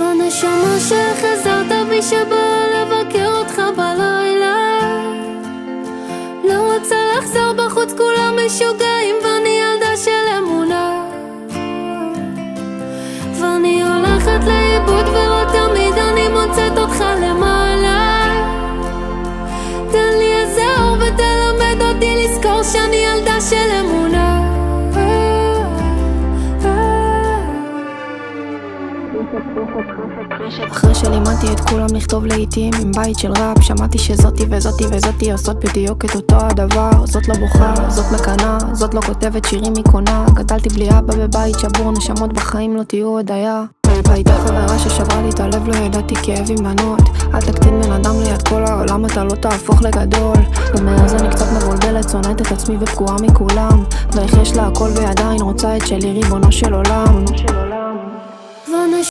והנשמה שחזרת בי שבא לבקר אותך בלילה, לא רוצה לחזור בחוץ כולם משוגעים, ואני ילדה של אמונה, ואני הולכת לאיבוד ולא תמיד אני מוצאת אותך למעלה. תן לי איזה אור ותלמד אותי לזכור שאני ילדה של אמונה. אחרי שלימדתי את כולם לכתוב לעיתים עם בית של ראפ, שמעתי שזאתי וזאתי וזאתי עושות בדיוק את אותו הדבר. זאת לא בוכה, זאת מקנה, זאת לא כותבת שירים מקונה. גדלתי בלי אבא בבית שבור, נשמות בחיים לא תהיו הודיה. הייתה חברה ששברה לי את הלב, לא ידעתי כאב עם בנות. אל תקטין בן אדם ליד כל העולם, אתה לא תהפוך לגדול. ומאז אני קצת מבולבלת, שונאת את עצמי ופגועה מכולם, ואיך יש לה הכל ועדיין רוצה את שלי, ריבונו של עולם.